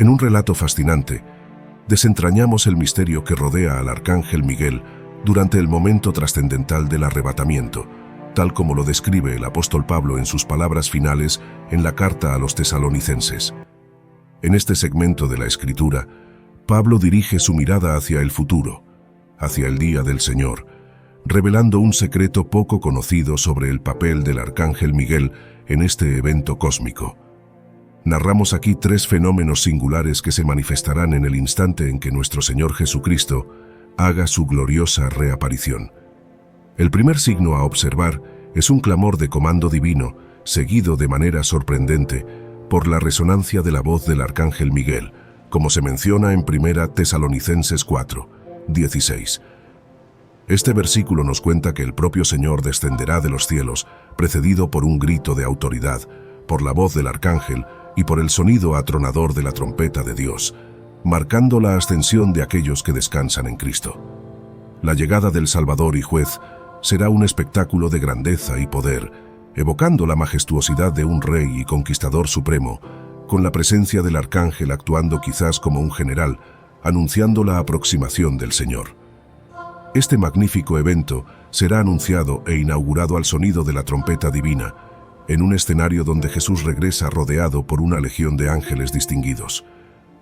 En un relato fascinante, desentrañamos el misterio que rodea al arcángel Miguel durante el momento trascendental del arrebatamiento, tal como lo describe el apóstol Pablo en sus palabras finales en la carta a los tesalonicenses. En este segmento de la Escritura, Pablo dirige su mirada hacia el futuro, hacia el día del Señor, revelando un secreto poco conocido sobre el papel del arcángel Miguel en este evento cósmico. Narramos aquí tres fenómenos singulares que se manifestarán en el instante en que nuestro Señor Jesucristo haga su gloriosa reaparición. El primer signo a observar es un clamor de comando divino, seguido de manera sorprendente por la resonancia de la voz del arcángel Miguel, como se menciona en 1 Tesalonicenses 4, 16. Este versículo nos cuenta que el propio Señor descenderá de los cielos, precedido por un grito de autoridad, por la voz del arcángel y por el sonido atronador de la trompeta de Dios, marcando la ascensión de aquellos que descansan en Cristo. La llegada del Salvador y Juez será un espectáculo de grandeza y poder, evocando la majestuosidad de un rey y conquistador supremo, con la presencia del arcángel actuando quizás como un general, anunciando la aproximación del Señor. Este magnífico evento será anunciado e inaugurado al sonido de la trompeta divina, en un escenario donde Jesús regresa rodeado por una legión de ángeles distinguidos.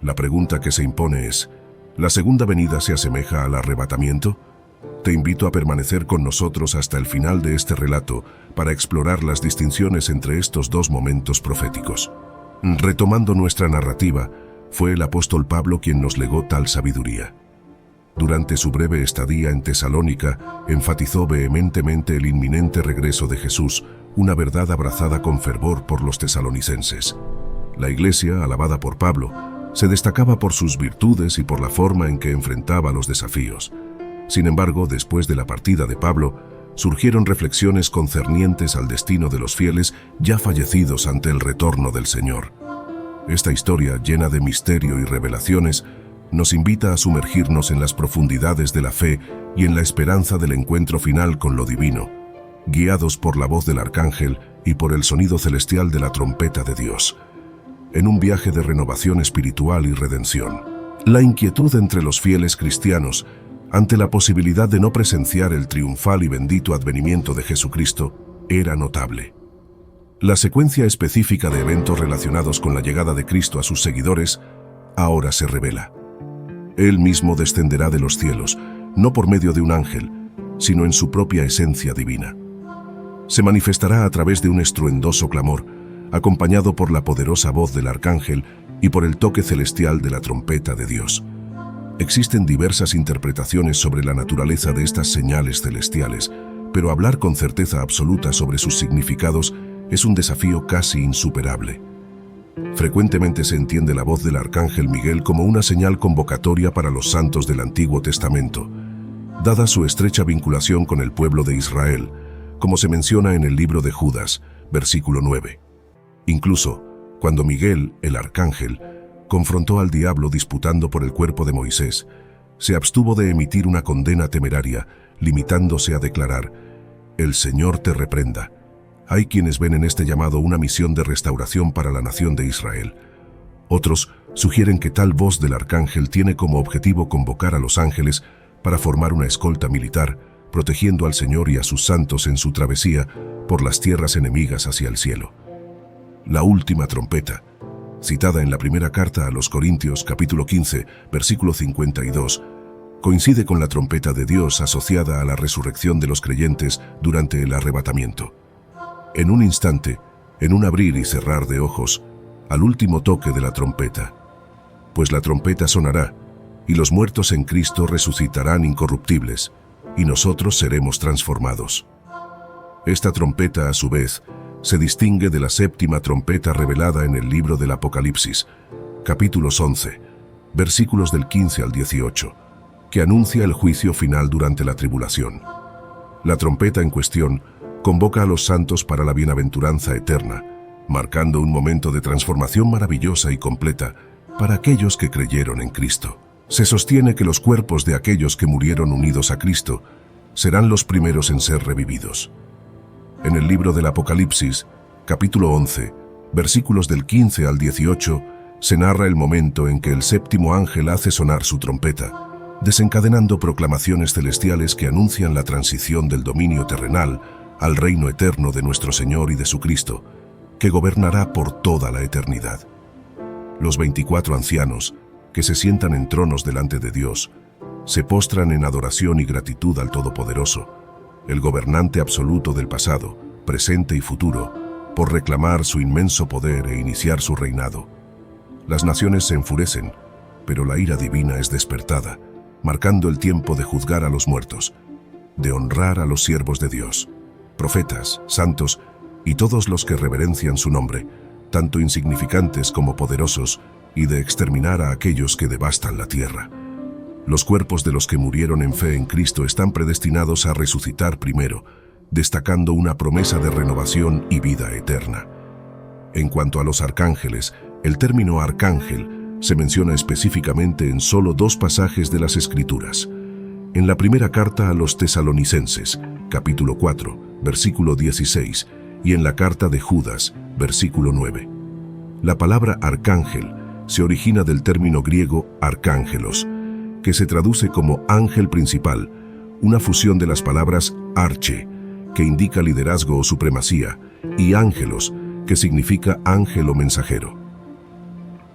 La pregunta que se impone es, ¿la segunda venida se asemeja al arrebatamiento? Te invito a permanecer con nosotros hasta el final de este relato para explorar las distinciones entre estos dos momentos proféticos. Retomando nuestra narrativa, fue el apóstol Pablo quien nos legó tal sabiduría. Durante su breve estadía en Tesalónica, enfatizó vehementemente el inminente regreso de Jesús, una verdad abrazada con fervor por los tesalonicenses. La iglesia, alabada por Pablo, se destacaba por sus virtudes y por la forma en que enfrentaba los desafíos. Sin embargo, después de la partida de Pablo, surgieron reflexiones concernientes al destino de los fieles ya fallecidos ante el retorno del Señor. Esta historia, llena de misterio y revelaciones, nos invita a sumergirnos en las profundidades de la fe y en la esperanza del encuentro final con lo divino, guiados por la voz del arcángel y por el sonido celestial de la trompeta de Dios, en un viaje de renovación espiritual y redención. La inquietud entre los fieles cristianos ante la posibilidad de no presenciar el triunfal y bendito advenimiento de Jesucristo era notable. La secuencia específica de eventos relacionados con la llegada de Cristo a sus seguidores ahora se revela. Él mismo descenderá de los cielos, no por medio de un ángel, sino en su propia esencia divina. Se manifestará a través de un estruendoso clamor, acompañado por la poderosa voz del arcángel y por el toque celestial de la trompeta de Dios. Existen diversas interpretaciones sobre la naturaleza de estas señales celestiales, pero hablar con certeza absoluta sobre sus significados es un desafío casi insuperable. Frecuentemente se entiende la voz del arcángel Miguel como una señal convocatoria para los santos del Antiguo Testamento, dada su estrecha vinculación con el pueblo de Israel, como se menciona en el libro de Judas, versículo 9. Incluso, cuando Miguel, el arcángel, confrontó al diablo disputando por el cuerpo de Moisés, se abstuvo de emitir una condena temeraria, limitándose a declarar: «El Señor te reprenda». Hay quienes ven en este llamado una misión de restauración para la nación de Israel. Otros sugieren que tal voz del arcángel tiene como objetivo convocar a los ángeles para formar una escolta militar, protegiendo al Señor y a sus santos en su travesía por las tierras enemigas hacia el cielo. La última trompeta, citada en la primera carta a los Corintios, capítulo 15, versículo 52, coincide con la trompeta de Dios asociada a la resurrección de los creyentes durante el arrebatamiento. En un instante, en un abrir y cerrar de ojos, al último toque de la trompeta. Pues la trompeta sonará, y los muertos en Cristo resucitarán incorruptibles, y nosotros seremos transformados. Esta trompeta, a su vez, se distingue de la séptima trompeta revelada en el libro del Apocalipsis, capítulos 11, versículos del 15 al 18, que anuncia el juicio final durante la tribulación. La trompeta en cuestión convoca a los santos para la bienaventuranza eterna, marcando un momento de transformación maravillosa y completa para aquellos que creyeron en Cristo. Se sostiene que los cuerpos de aquellos que murieron unidos a Cristo serán los primeros en ser revividos. En el libro del Apocalipsis, capítulo 11, versículos del 15 al 18, se narra el momento en que el séptimo ángel hace sonar su trompeta, desencadenando proclamaciones celestiales que anuncian la transición del dominio terrenal al reino eterno de nuestro Señor y de su Cristo, que gobernará por toda la eternidad. Los 24 ancianos, que se sientan en tronos delante de Dios, se postran en adoración y gratitud al Todopoderoso, el gobernante absoluto del pasado, presente y futuro, por reclamar su inmenso poder e iniciar su reinado. Las naciones se enfurecen, pero la ira divina es despertada, marcando el tiempo de juzgar a los muertos, de honrar a los siervos de Dios, profetas, santos y todos los que reverencian su nombre, tanto insignificantes como poderosos, y de exterminar a aquellos que devastan la tierra. Los cuerpos de los que murieron en fe en Cristo están predestinados a resucitar primero, destacando una promesa de renovación y vida eterna. En cuanto a los arcángeles, el término arcángel se menciona específicamente en solo 2 pasajes de las Escrituras. En la primera carta a los Tesalonicenses, capítulo 4, versículo 16, y en la carta de Judas, versículo 9. La palabra arcángel se origina del término griego arcángelos, que se traduce como ángel principal, una fusión de las palabras arche, que indica liderazgo o supremacía, y ángelos, que significa ángel o mensajero.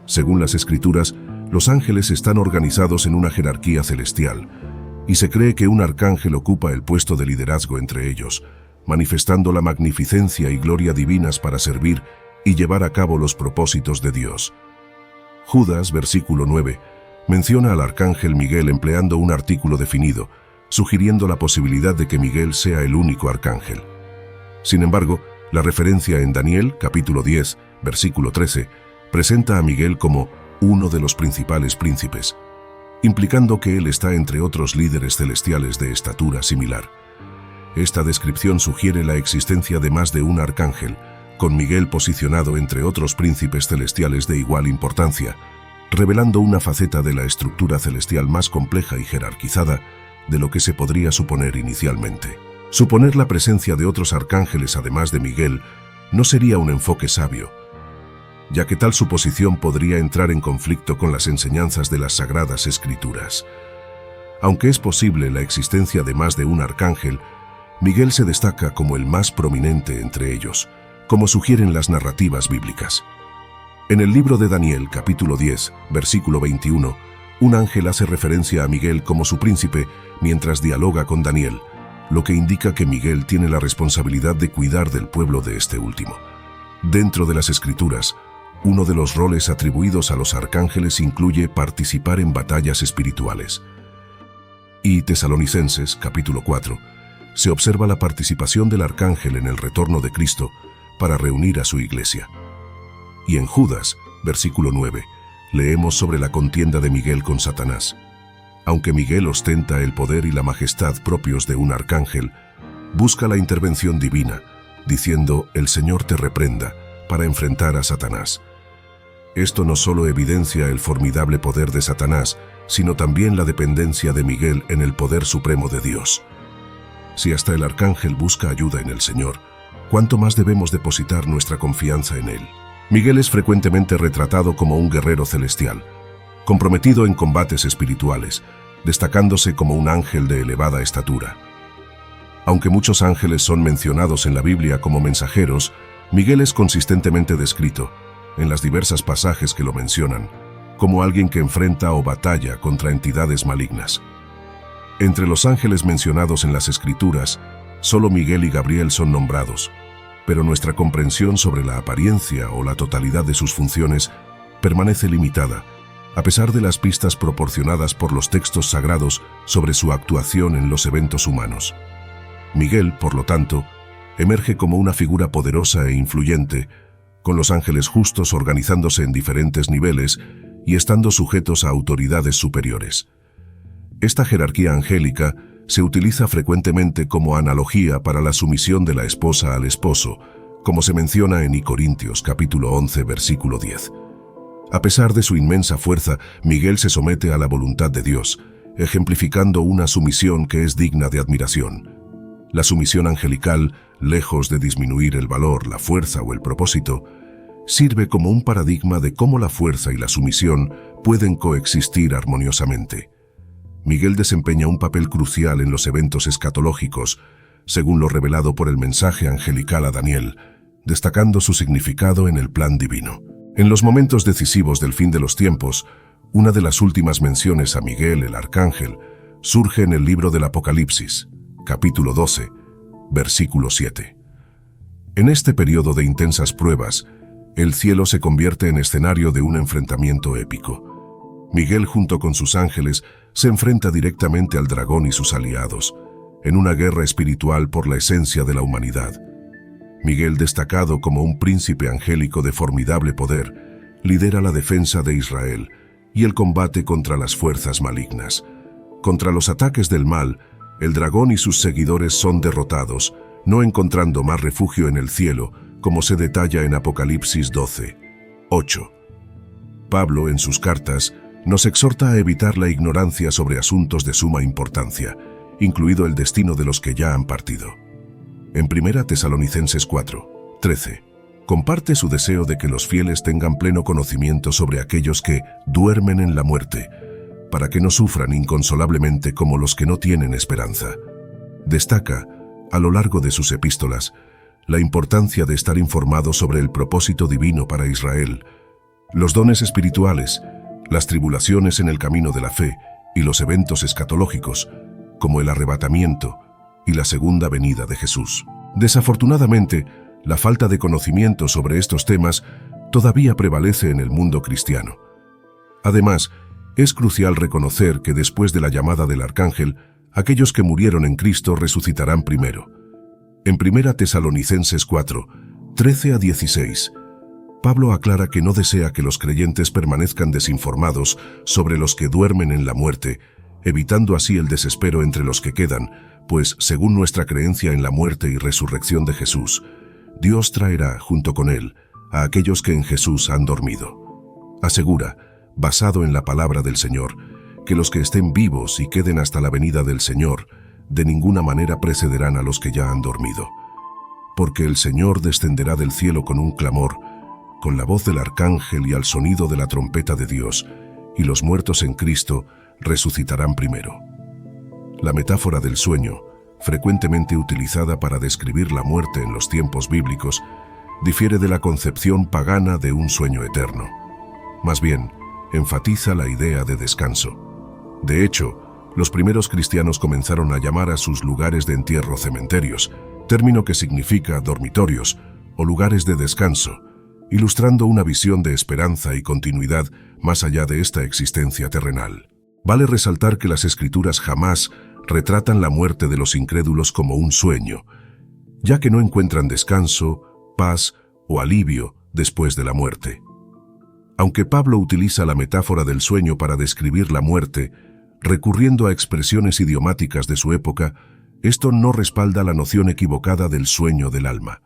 Según las Escrituras, los ángeles están organizados en una jerarquía celestial, y se cree que un arcángel ocupa el puesto de liderazgo entre ellos, manifestando la magnificencia y gloria divinas para servir y llevar a cabo los propósitos de Dios. Judas, versículo 9, menciona al arcángel Miguel empleando un artículo definido, sugiriendo la posibilidad de que Miguel sea el único arcángel. Sin embargo, la referencia en Daniel, capítulo 10, versículo 13, presenta a Miguel como uno de los principales príncipes, implicando que él está entre otros líderes celestiales de estatura similar. Esta descripción sugiere la existencia de más de un arcángel, con Miguel posicionado entre otros príncipes celestiales de igual importancia, revelando una faceta de la estructura celestial más compleja y jerarquizada de lo que se podría suponer inicialmente. Suponer la presencia de otros arcángeles además de Miguel no sería un enfoque sabio, ya que tal suposición podría entrar en conflicto con las enseñanzas de las Sagradas Escrituras. Aunque es posible la existencia de más de un arcángel, Miguel se destaca como el más prominente entre ellos, como sugieren las narrativas bíblicas. En el libro de Daniel, capítulo 10, versículo 21, un ángel hace referencia a Miguel como su príncipe mientras dialoga con Daniel, lo que indica que Miguel tiene la responsabilidad de cuidar del pueblo de este último. Dentro de las Escrituras, uno de los roles atribuidos a los arcángeles incluye participar en batallas espirituales. Y Tesalonicenses, capítulo 4, se observa la participación del arcángel en el retorno de Cristo para reunir a su iglesia. Y en Judas, versículo 9, leemos sobre la contienda de Miguel con Satanás. Aunque Miguel ostenta el poder y la majestad propios de un arcángel, busca la intervención divina, diciendo, «El Señor te reprenda», para enfrentar a Satanás. Esto no solo evidencia el formidable poder de Satanás, sino también la dependencia de Miguel en el poder supremo de Dios. Si hasta el arcángel busca ayuda en el Señor, ¿cuánto más debemos depositar nuestra confianza en Él? Miguel es frecuentemente retratado como un guerrero celestial, comprometido en combates espirituales, destacándose como un ángel de elevada estatura. Aunque muchos ángeles son mencionados en la Biblia como mensajeros, Miguel es consistentemente descrito, en las diversas pasajes que lo mencionan, como alguien que enfrenta o batalla contra entidades malignas. Entre los ángeles mencionados en las Escrituras, solo Miguel y Gabriel son nombrados, pero nuestra comprensión sobre la apariencia o la totalidad de sus funciones permanece limitada, a pesar de las pistas proporcionadas por los textos sagrados sobre su actuación en los eventos humanos. Miguel, por lo tanto, emerge como una figura poderosa e influyente, con los ángeles justos organizándose en diferentes niveles y estando sujetos a autoridades superiores. Esta jerarquía angélica se utiliza frecuentemente como analogía para la sumisión de la esposa al esposo, como se menciona en Corintios capítulo 11, versículo 10. A pesar de su inmensa fuerza, Miguel se somete a la voluntad de Dios, ejemplificando una sumisión que es digna de admiración. La sumisión angelical, lejos de disminuir el valor, la fuerza o el propósito, sirve como un paradigma de cómo la fuerza y la sumisión pueden coexistir armoniosamente. Miguel desempeña un papel crucial en los eventos escatológicos, según lo revelado por el mensaje angelical a Daniel, destacando su significado en el plan divino. En los momentos decisivos del fin de los tiempos, una de las últimas menciones a Miguel el arcángel surge en el libro del Apocalipsis, capítulo 12, versículo 7. En este periodo de intensas pruebas, el cielo se convierte en escenario de un enfrentamiento épico. Miguel, junto con sus ángeles, se enfrenta directamente al dragón y sus aliados, en una guerra espiritual por la esencia de la humanidad. Miguel, destacado como un príncipe angélico de formidable poder, lidera la defensa de Israel y el combate contra las fuerzas malignas. Contra los ataques del mal, el dragón y sus seguidores son derrotados, no encontrando más refugio en el cielo, como se detalla en Apocalipsis 12, 8. Pablo, en sus cartas, nos exhorta a evitar la ignorancia sobre asuntos de suma importancia, incluido el destino de los que ya han partido. En 1 Tesalonicenses 4, 13, comparte su deseo de que los fieles tengan pleno conocimiento sobre aquellos que duermen en la muerte, para que no sufran inconsolablemente como los que no tienen esperanza. Destaca, a lo largo de sus epístolas, la importancia de estar informado sobre el propósito divino para Israel, los dones espirituales, las tribulaciones en el camino de la fe y los eventos escatológicos, como el arrebatamiento y la segunda venida de Jesús. Desafortunadamente, la falta de conocimiento sobre estos temas todavía prevalece en el mundo cristiano. Además, es crucial reconocer que después de la llamada del arcángel, aquellos que murieron en Cristo resucitarán primero. En 1 Tesalonicenses 4, 13 a 16, Pablo aclara que no desea que los creyentes permanezcan desinformados sobre los que duermen en la muerte, evitando así el desespero entre los que quedan, pues, según nuestra creencia en la muerte y resurrección de Jesús, Dios traerá, junto con Él, a aquellos que en Jesús han dormido. Asegura, basado en la palabra del Señor, que los que estén vivos y queden hasta la venida del Señor, de ninguna manera precederán a los que ya han dormido. Porque el Señor descenderá del cielo con un clamor, con la voz del arcángel y al sonido de la trompeta de Dios, y los muertos en Cristo resucitarán primero. La metáfora del sueño, frecuentemente utilizada para describir la muerte en los tiempos bíblicos, difiere de la concepción pagana de un sueño eterno. Más bien, enfatiza la idea de descanso. De hecho, los primeros cristianos comenzaron a llamar a sus lugares de entierro cementerios, término que significa dormitorios o lugares de descanso, ilustrando una visión de esperanza y continuidad más allá de esta existencia terrenal. Vale resaltar que las Escrituras jamás retratan la muerte de los incrédulos como un sueño, ya que no encuentran descanso, paz o alivio después de la muerte. Aunque Pablo utiliza la metáfora del sueño para describir la muerte, recurriendo a expresiones idiomáticas de su época, esto no respalda la noción equivocada del sueño del alma.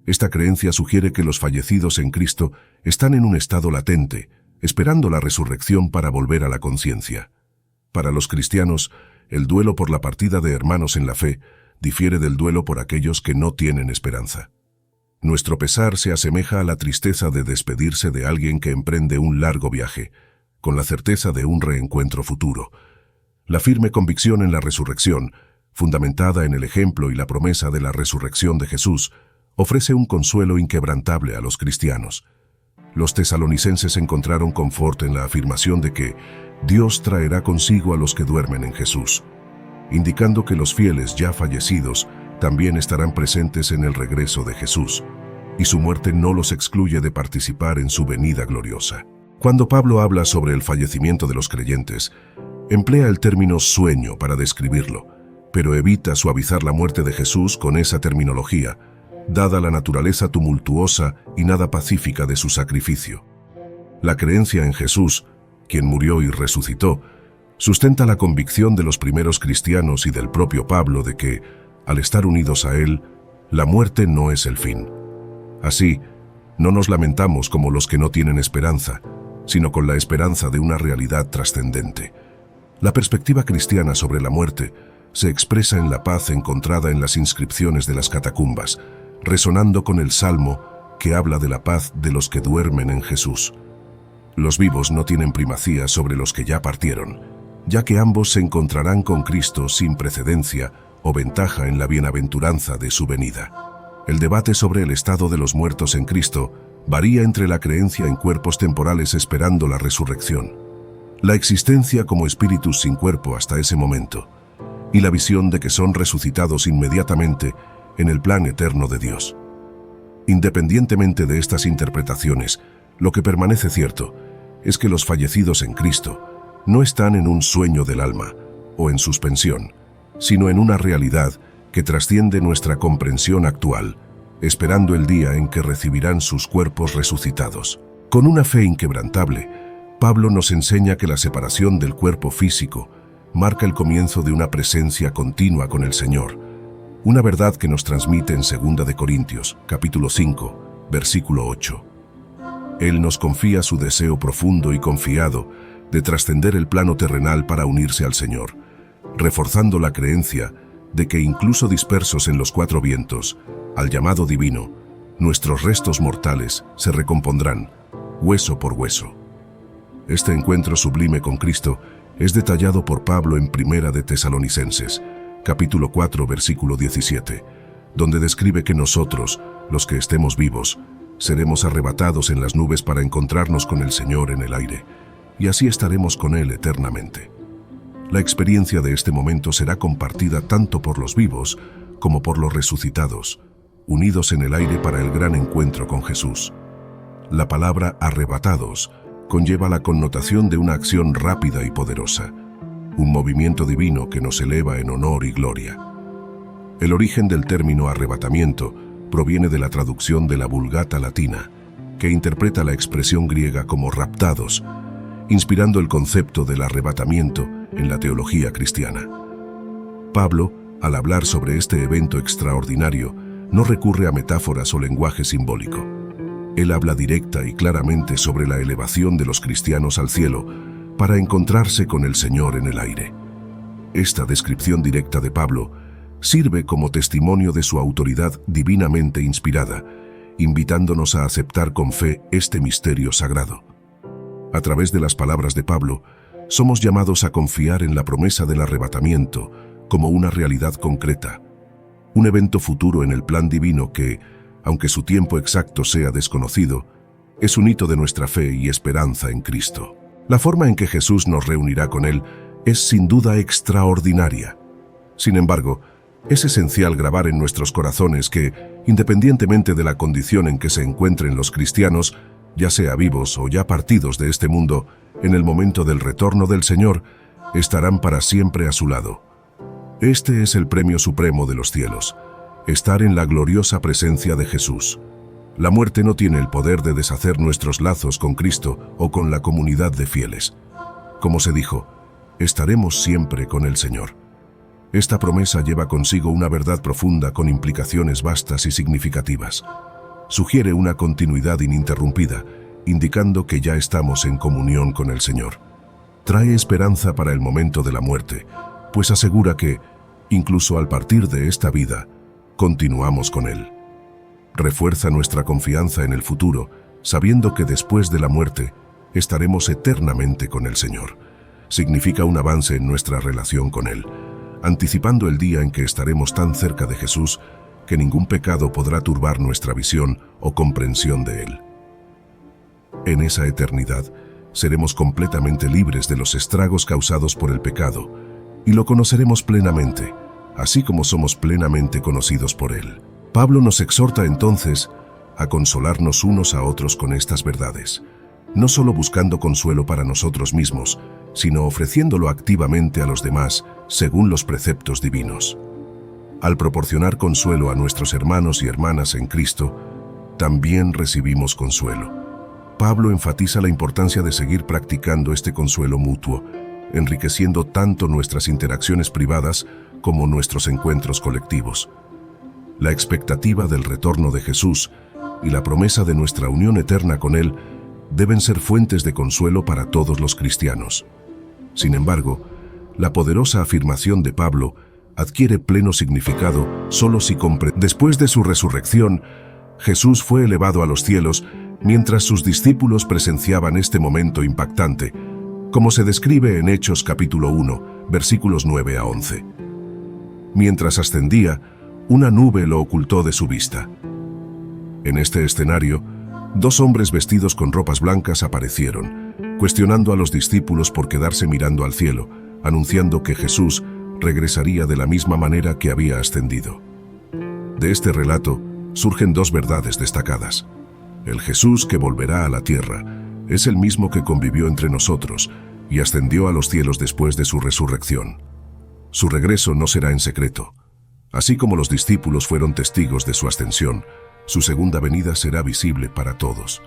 Esta creencia sugiere que los fallecidos en Cristo están en un estado latente, esperando la resurrección para volver a la conciencia. Para los cristianos, el duelo por la partida de hermanos en la fe difiere del duelo por aquellos que no tienen esperanza. Nuestro pesar se asemeja a la tristeza de despedirse de alguien que emprende un largo viaje, con la certeza de un reencuentro futuro. La firme convicción en la resurrección, fundamentada en el ejemplo y la promesa de la resurrección de Jesús, ofrece un consuelo inquebrantable a los cristianos. Los tesalonicenses encontraron confort en la afirmación de que Dios traerá consigo a los que duermen en Jesús, indicando que los fieles ya fallecidos también estarán presentes en el regreso de Jesús, y su muerte no los excluye de participar en su venida gloriosa. Cuando Pablo habla sobre el fallecimiento de los creyentes, emplea el término sueño para describirlo, pero evita suavizar la muerte de Jesús con esa terminología, dada la naturaleza tumultuosa y nada pacífica de su sacrificio. La creencia en Jesús, quien murió y resucitó, sustenta la convicción de los primeros cristianos y del propio Pablo de que, al estar unidos a Él, la muerte no es el fin. Así, no nos lamentamos como los que no tienen esperanza, sino con la esperanza de una realidad trascendente. La perspectiva cristiana sobre la muerte se expresa en la paz encontrada en las inscripciones de las catacumbas, resonando con el Salmo que habla de la paz de los que duermen en Jesús. Los vivos no tienen primacía sobre los que ya partieron, ya que ambos se encontrarán con Cristo sin precedencia o ventaja en la bienaventuranza de su venida. El debate sobre el estado de los muertos en Cristo varía entre la creencia en cuerpos temporales esperando la resurrección, la existencia como espíritus sin cuerpo hasta ese momento, y la visión de que son resucitados inmediatamente en el plan eterno de Dios. Independientemente de estas interpretaciones, lo que permanece cierto es que los fallecidos en Cristo no están en un sueño del alma o en suspensión, sino en una realidad que trasciende nuestra comprensión actual, esperando el día en que recibirán sus cuerpos resucitados. Con una fe inquebrantable, Pablo nos enseña que la separación del cuerpo físico marca el comienzo de una presencia continua con el Señor, una verdad que nos transmite en 2 de Corintios, capítulo 5, versículo 8. Él nos confía su deseo profundo y confiado de trascender el plano terrenal para unirse al Señor, reforzando la creencia de que incluso dispersos en los cuatro vientos, al llamado divino, nuestros restos mortales se recompondrán, hueso por hueso. Este encuentro sublime con Cristo es detallado por Pablo en 1 de Tesalonicenses, capítulo 4, versículo 17, donde describe que nosotros, los que estemos vivos, seremos arrebatados en las nubes para encontrarnos con el Señor en el aire, y así estaremos con Él eternamente. La experiencia de este momento será compartida tanto por los vivos como por los resucitados, unidos en el aire para el gran encuentro con Jesús. La palabra arrebatados conlleva la connotación de una acción rápida y poderosa, un movimiento divino que nos eleva en honor y gloria. El origen del término arrebatamiento proviene de la traducción de la Vulgata latina, que interpreta la expresión griega como raptados, inspirando el concepto del arrebatamiento en la teología cristiana. Pablo, al hablar sobre este evento extraordinario, no recurre a metáforas o lenguaje simbólico. Él habla directa y claramente sobre la elevación de los cristianos al cielo para encontrarse con el Señor en el aire. Esta descripción directa de Pablo sirve como testimonio de su autoridad divinamente inspirada, invitándonos a aceptar con fe este misterio sagrado. A través de las palabras de Pablo, somos llamados a confiar en la promesa del arrebatamiento como una realidad concreta, un evento futuro en el plan divino que, aunque su tiempo exacto sea desconocido, es un hito de nuestra fe y esperanza en Cristo. La forma en que Jesús nos reunirá con Él es sin duda extraordinaria. Sin embargo, es esencial grabar en nuestros corazones que, independientemente de la condición en que se encuentren los cristianos, ya sea vivos o ya partidos de este mundo, en el momento del retorno del Señor, estarán para siempre a su lado. Este es el premio supremo de los cielos, estar en la gloriosa presencia de Jesús. La muerte no tiene el poder de deshacer nuestros lazos con Cristo o con la comunidad de fieles. Como se dijo, estaremos siempre con el Señor. Esta promesa lleva consigo una verdad profunda con implicaciones vastas y significativas. Sugiere una continuidad ininterrumpida, indicando que ya estamos en comunión con el Señor. Trae esperanza para el momento de la muerte, pues asegura que, incluso al partir de esta vida, continuamos con Él. Refuerza nuestra confianza en el futuro, sabiendo que después de la muerte estaremos eternamente con el Señor. Significa un avance en nuestra relación con Él, anticipando el día en que estaremos tan cerca de Jesús que ningún pecado podrá turbar nuestra visión o comprensión de Él. En esa eternidad, seremos completamente libres de los estragos causados por el pecado y lo conoceremos plenamente, así como somos plenamente conocidos por Él. Pablo nos exhorta entonces a consolarnos unos a otros con estas verdades, no solo buscando consuelo para nosotros mismos, sino ofreciéndolo activamente a los demás según los preceptos divinos. Al proporcionar consuelo a nuestros hermanos y hermanas en Cristo, también recibimos consuelo. Pablo enfatiza la importancia de seguir practicando este consuelo mutuo, enriqueciendo tanto nuestras interacciones privadas como nuestros encuentros colectivos. La expectativa del retorno de Jesús y la promesa de nuestra unión eterna con Él deben ser fuentes de consuelo para todos los cristianos. Sin embargo, la poderosa afirmación de Pablo adquiere pleno significado solo si después de su resurrección, Jesús fue elevado a los cielos mientras sus discípulos presenciaban este momento impactante, como se describe en Hechos capítulo 1, versículos 9 a 11. Mientras ascendía, una nube lo ocultó de su vista. En este escenario, dos hombres vestidos con ropas blancas aparecieron, cuestionando a los discípulos por quedarse mirando al cielo, anunciando que Jesús regresaría de la misma manera que había ascendido. De este relato surgen dos verdades destacadas. El Jesús que volverá a la tierra es el mismo que convivió entre nosotros y ascendió a los cielos después de su resurrección. Su regreso no será en secreto. Así como los discípulos fueron testigos de su ascensión, su segunda venida será visible para todos.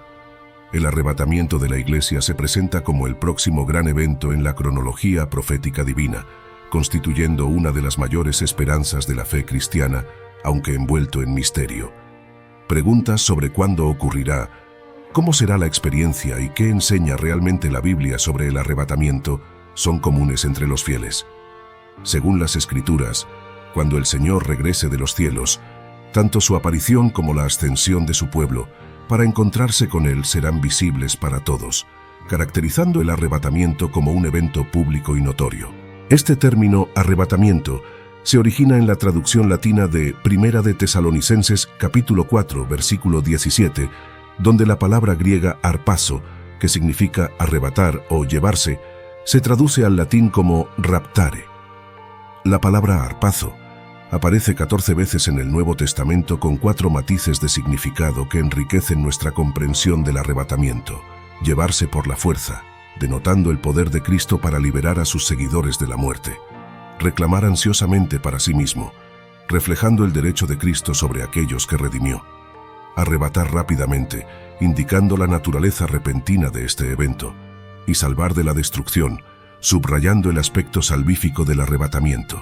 El arrebatamiento de la Iglesia se presenta como el próximo gran evento en la cronología profética divina, constituyendo una de las mayores esperanzas de la fe cristiana, aunque envuelto en misterio. Preguntas sobre cuándo ocurrirá, cómo será la experiencia y qué enseña realmente la Biblia sobre el arrebatamiento son comunes entre los fieles. Según las Escrituras, cuando el Señor regrese de los cielos, tanto su aparición como la ascensión de su pueblo para encontrarse con Él serán visibles para todos, caracterizando el arrebatamiento como un evento público y notorio. Este término, arrebatamiento, se origina en la traducción latina de Primera de Tesalonicenses capítulo 4, versículo 17, donde la palabra griega arpazo, que significa arrebatar o llevarse, se traduce al latín como raptare. La palabra arpazo aparece 14 veces en el Nuevo Testamento con 4 matices de significado que enriquecen nuestra comprensión del arrebatamiento. Llevarse por la fuerza, denotando el poder de Cristo para liberar a sus seguidores de la muerte. Reclamar ansiosamente para sí mismo, reflejando el derecho de Cristo sobre aquellos que redimió. Arrebatar rápidamente, indicando la naturaleza repentina de este evento. Y salvar de la destrucción, subrayando el aspecto salvífico del arrebatamiento.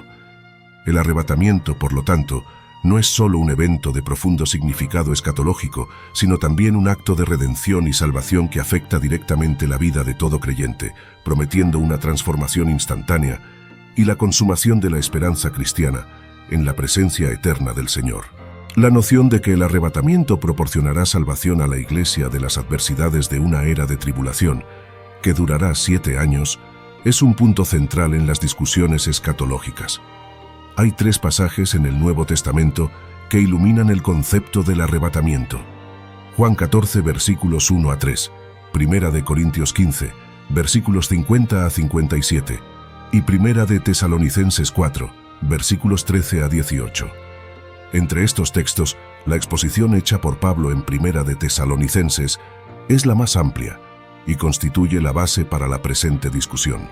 El arrebatamiento, por lo tanto, no es solo un evento de profundo significado escatológico, sino también un acto de redención y salvación que afecta directamente la vida de todo creyente, prometiendo una transformación instantánea y la consumación de la esperanza cristiana en la presencia eterna del Señor. La noción de que el arrebatamiento proporcionará salvación a la Iglesia de las adversidades de una era de tribulación, que durará 7 años, es un punto central en las discusiones escatológicas. Hay 3 pasajes en el Nuevo Testamento que iluminan el concepto del arrebatamiento. Juan 14, versículos 1 a 3, Primera de Corintios 15, versículos 50 a 57, y Primera de Tesalonicenses 4, versículos 13 a 18. Entre estos textos, la exposición hecha por Pablo en Primera de Tesalonicenses es la más amplia y constituye la base para la presente discusión.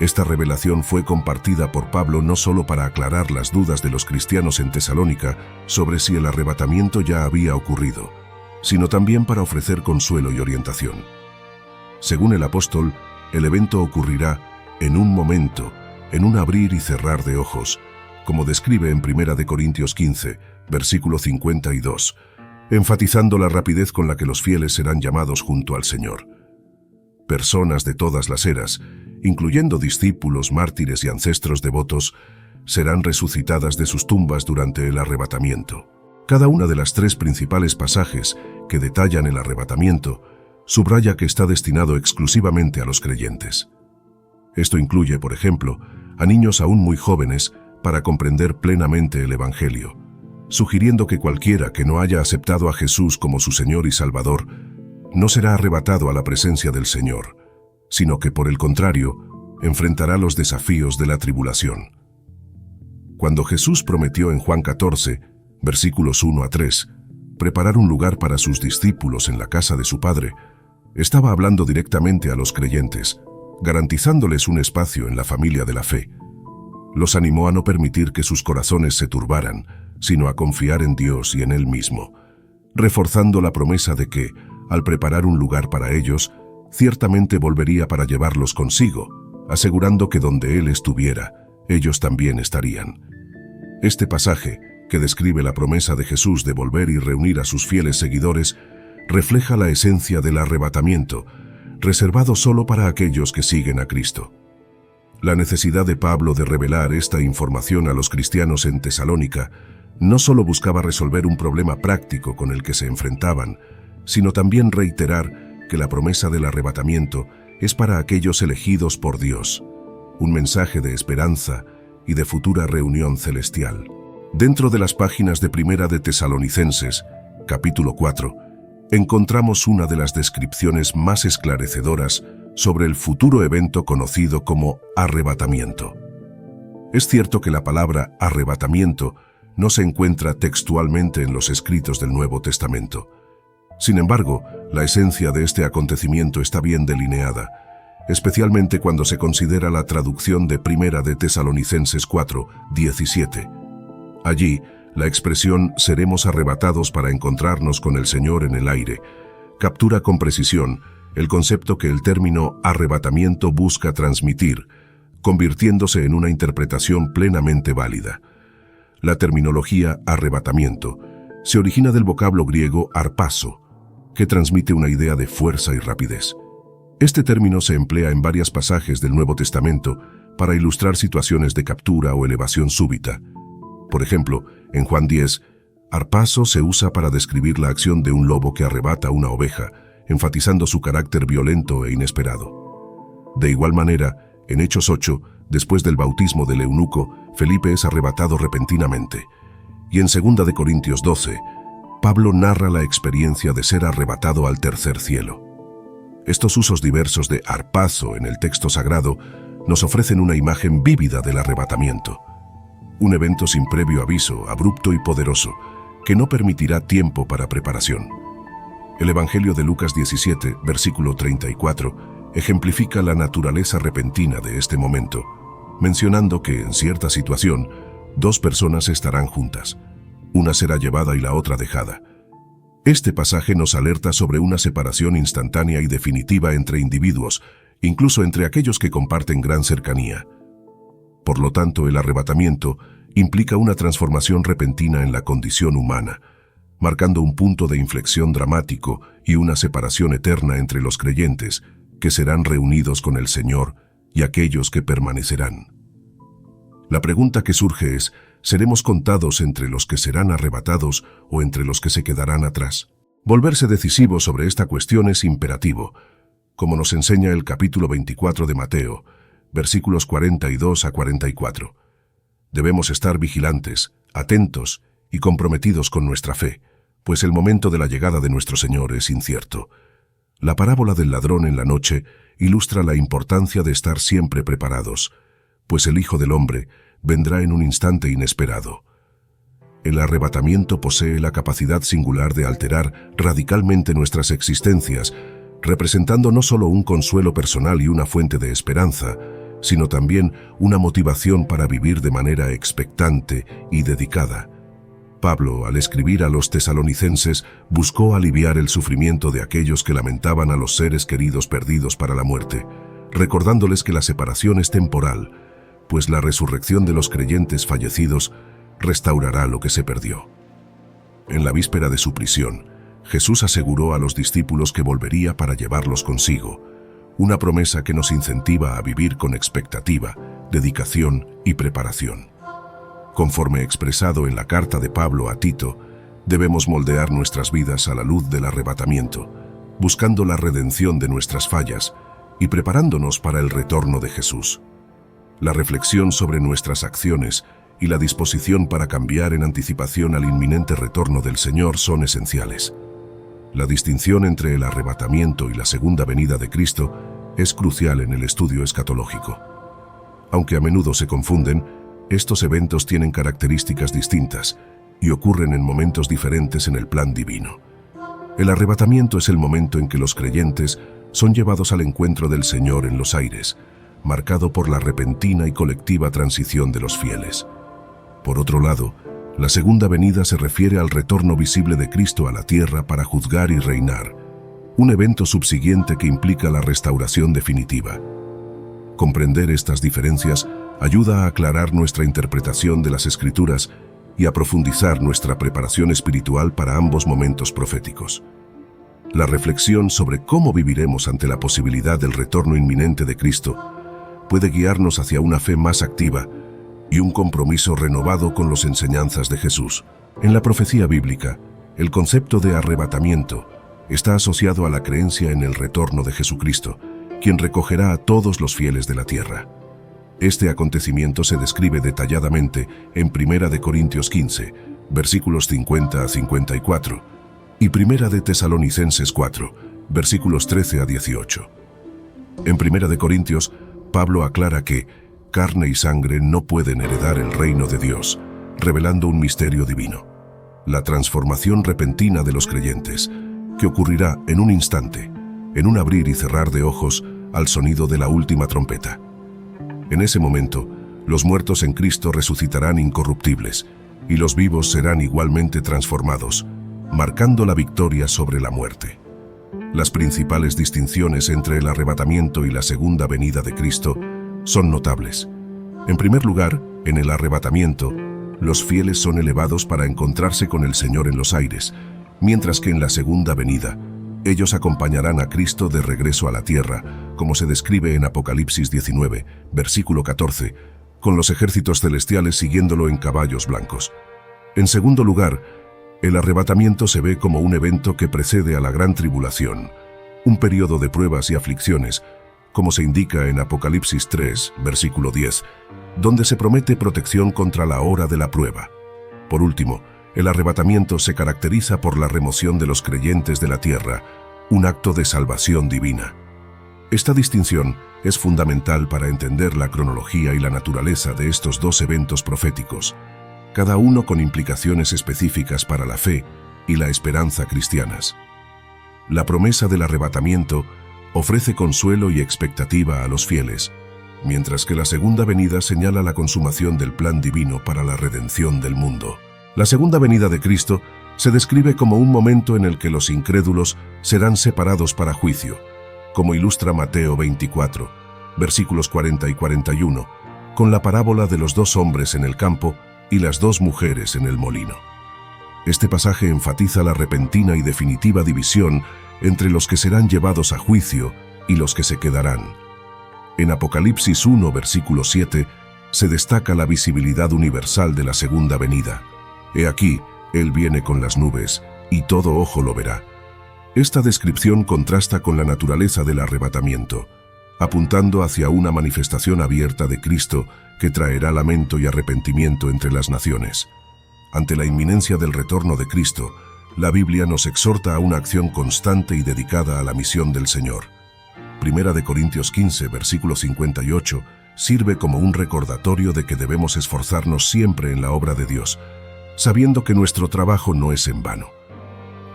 Esta revelación fue compartida por Pablo no solo para aclarar las dudas de los cristianos en Tesalónica sobre si el arrebatamiento ya había ocurrido, sino también para ofrecer consuelo y orientación. Según el apóstol, el evento ocurrirá en un momento, en un abrir y cerrar de ojos, como describe en 1 Corintios 15, versículo 52, enfatizando la rapidez con la que los fieles serán llamados junto al Señor. Personas de todas las eras, incluyendo discípulos, mártires y ancestros devotos, serán resucitadas de sus tumbas durante el arrebatamiento. Cada una de las 3 principales pasajes que detallan el arrebatamiento subraya que está destinado exclusivamente a los creyentes. Esto incluye, por ejemplo, a niños aún muy jóvenes para comprender plenamente el Evangelio, sugiriendo que cualquiera que no haya aceptado a Jesús como su Señor y Salvador no será arrebatado a la presencia del Señor, sino que por el contrario, enfrentará los desafíos de la tribulación. Cuando Jesús prometió en Juan 14, versículos 1 a 3, preparar un lugar para sus discípulos en la casa de su Padre, estaba hablando directamente a los creyentes, garantizándoles un espacio en la familia de la fe. Los animó a no permitir que sus corazones se turbaran, sino a confiar en Dios y en Él mismo, reforzando la promesa de que, al preparar un lugar para ellos, ciertamente volvería para llevarlos consigo, asegurando que donde Él estuviera, ellos también estarían. Este pasaje, que describe la promesa de Jesús de volver y reunir a sus fieles seguidores, refleja la esencia del arrebatamiento, reservado solo para aquellos que siguen a Cristo. La necesidad de Pablo de revelar esta información a los cristianos en Tesalónica no solo buscaba resolver un problema práctico con el que se enfrentaban, sino también reiterar que la promesa del arrebatamiento es para aquellos elegidos por Dios, un mensaje de esperanza y de futura reunión celestial. Dentro de las páginas de Primera de Tesalonicenses, capítulo 4, encontramos una de las descripciones más esclarecedoras sobre el futuro evento conocido como arrebatamiento. Es cierto que la palabra arrebatamiento no se encuentra textualmente en los escritos del Nuevo Testamento. Sin embargo, la esencia de este acontecimiento está bien delineada, especialmente cuando se considera la traducción de Primera de Tesalonicenses 4, 17. Allí, la expresión «seremos arrebatados para encontrarnos con el Señor en el aire» captura con precisión el concepto que el término arrebatamiento busca transmitir, convirtiéndose en una interpretación plenamente válida. La terminología arrebatamiento se origina del vocablo griego arpazo, que transmite una idea de fuerza y rapidez. Este término se emplea en varios pasajes del Nuevo Testamento para ilustrar situaciones de captura o elevación súbita. Por ejemplo, en Juan 10, arpazo se usa para describir la acción de un lobo que arrebata una oveja, enfatizando su carácter violento e inesperado. De igual manera, en Hechos 8, después del bautismo del eunuco, Felipe es arrebatado repentinamente. Y en 2 de Corintios 12, Pablo narra la experiencia de ser arrebatado al tercer cielo. Estos usos diversos de arpazo en el texto sagrado nos ofrecen una imagen vívida del arrebatamiento. Un evento sin previo aviso, abrupto y poderoso, que no permitirá tiempo para preparación. El Evangelio de Lucas 17, versículo 34, ejemplifica la naturaleza repentina de este momento, mencionando que, en cierta situación, dos personas estarán juntas. Una será llevada y la otra dejada. Este pasaje nos alerta sobre una separación instantánea y definitiva entre individuos, incluso entre aquellos que comparten gran cercanía. Por lo tanto, el arrebatamiento implica una transformación repentina en la condición humana, marcando un punto de inflexión dramático y una separación eterna entre los creyentes, que serán reunidos con el Señor, y aquellos que permanecerán. La pregunta que surge es, ¿seremos contados entre los que serán arrebatados o entre los que se quedarán atrás? Volverse decisivo sobre esta cuestión es imperativo, como nos enseña el capítulo 24 de Mateo, versículos 42 a 44. Debemos estar vigilantes, atentos y comprometidos con nuestra fe, pues el momento de la llegada de nuestro Señor es incierto. La parábola del ladrón en la noche ilustra la importancia de estar siempre preparados, pues el Hijo del Hombre vendrá en un instante inesperado. El arrebatamiento posee la capacidad singular de alterar radicalmente nuestras existencias, representando no solo un consuelo personal y una fuente de esperanza, sino también una motivación para vivir de manera expectante y dedicada. Pablo, al escribir a los tesalonicenses, buscó aliviar el sufrimiento de aquellos que lamentaban a los seres queridos perdidos para la muerte, recordándoles que la separación es temporal, pues la resurrección de los creyentes fallecidos restaurará lo que se perdió. En la víspera de su prisión, Jesús aseguró a los discípulos que volvería para llevarlos consigo, una promesa que nos incentiva a vivir con expectativa, dedicación y preparación. Conforme expresado en la carta de Pablo a Tito, debemos moldear nuestras vidas a la luz del arrebatamiento, buscando la redención de nuestras fallas y preparándonos para el retorno de Jesús. La reflexión sobre nuestras acciones y la disposición para cambiar en anticipación al inminente retorno del Señor son esenciales. La distinción entre el arrebatamiento y la segunda venida de Cristo es crucial en el estudio escatológico. Aunque a menudo se confunden, estos eventos tienen características distintas y ocurren en momentos diferentes en el plan divino. El arrebatamiento es el momento en que los creyentes son llevados al encuentro del Señor en los aires, marcado por la repentina y colectiva transición de los fieles. Por otro lado, la segunda venida se refiere al retorno visible de Cristo a la tierra para juzgar y reinar, un evento subsiguiente que implica la restauración definitiva. Comprender estas diferencias ayuda a aclarar nuestra interpretación de las Escrituras y a profundizar nuestra preparación espiritual para ambos momentos proféticos. La reflexión sobre cómo viviremos ante la posibilidad del retorno inminente de Cristo puede guiarnos hacia una fe más activa y un compromiso renovado con las enseñanzas de Jesús. En la profecía bíblica, el concepto de arrebatamiento está asociado a la creencia en el retorno de Jesucristo, quien recogerá a todos los fieles de la tierra. Este acontecimiento se describe detalladamente en 1 Corintios 15, versículos 50 a 54, y 1 Tesalonicenses 4, versículos 13 a 18. En 1 Corintios, Pablo aclara que carne y sangre no pueden heredar el reino de Dios, revelando un misterio divino: la transformación repentina de los creyentes, que ocurrirá en un instante, en un abrir y cerrar de ojos, al sonido de la última trompeta. En ese momento, los muertos en Cristo resucitarán incorruptibles, y los vivos serán igualmente transformados, marcando la victoria sobre la muerte. Las principales distinciones entre el arrebatamiento y la segunda venida de Cristo son notables. En primer lugar, en el arrebatamiento, los fieles son elevados para encontrarse con el Señor en los aires, mientras que en la segunda venida, ellos acompañarán a Cristo de regreso a la tierra, como se describe en Apocalipsis 19, versículo 14, con los ejércitos celestiales siguiéndolo en caballos blancos. En segundo lugar, el arrebatamiento se ve como un evento que precede a la gran tribulación, un periodo de pruebas y aflicciones, como se indica en Apocalipsis 3, versículo 10, donde se promete protección contra la hora de la prueba. Por último, el arrebatamiento se caracteriza por la remoción de los creyentes de la tierra, un acto de salvación divina. Esta distinción es fundamental para entender la cronología y la naturaleza de estos dos eventos proféticos, cada uno con implicaciones específicas para la fe y la esperanza cristianas. La promesa del arrebatamiento ofrece consuelo y expectativa a los fieles, mientras que la segunda venida señala la consumación del plan divino para la redención del mundo. La segunda venida de Cristo se describe como un momento en el que los incrédulos serán separados para juicio, como ilustra Mateo 24, versículos 40 y 41, con la parábola de los dos hombres en el campo y las dos mujeres en el molino. Este pasaje enfatiza la repentina y definitiva división entre los que serán llevados a juicio y los que se quedarán. En Apocalipsis 1, versículo 7, se destaca la visibilidad universal de la segunda venida. He aquí, Él viene con las nubes, y todo ojo lo verá. Esta descripción contrasta con la naturaleza del arrebatamiento, apuntando hacia una manifestación abierta de Cristo que traerá lamento y arrepentimiento entre las naciones. Ante la inminencia del retorno de Cristo, la Biblia nos exhorta a una acción constante y dedicada a la misión del Señor. 1 Corintios 15, versículo 58, sirve como un recordatorio de que debemos esforzarnos siempre en la obra de Dios, sabiendo que nuestro trabajo no es en vano.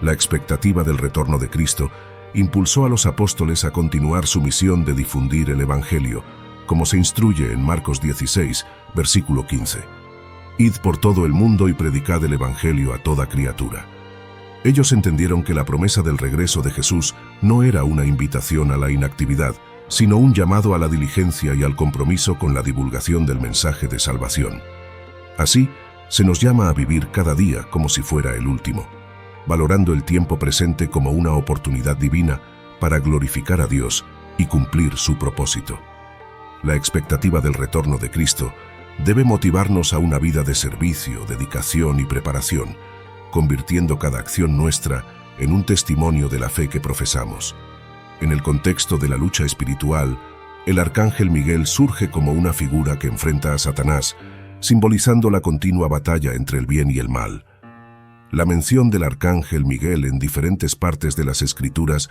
La expectativa del retorno de Cristo impulsó a los apóstoles a continuar su misión de difundir el Evangelio, como se instruye en Marcos 16, versículo 15. Id por todo el mundo y predicad el Evangelio a toda criatura. Ellos entendieron que la promesa del regreso de Jesús no era una invitación a la inactividad, sino un llamado a la diligencia y al compromiso con la divulgación del mensaje de salvación. Así, se nos llama a vivir cada día como si fuera el último, valorando el tiempo presente como una oportunidad divina para glorificar a Dios y cumplir su propósito. La expectativa del retorno de Cristo debe motivarnos a una vida de servicio, dedicación y preparación, convirtiendo cada acción nuestra en un testimonio de la fe que profesamos. En el contexto de la lucha espiritual, el arcángel Miguel surge como una figura que enfrenta a Satanás, simbolizando la continua batalla entre el bien y el mal. La mención del arcángel Miguel en diferentes partes de las Escrituras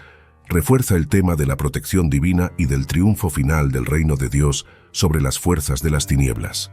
refuerza el tema de la protección divina y del triunfo final del reino de Dios sobre las fuerzas de las tinieblas.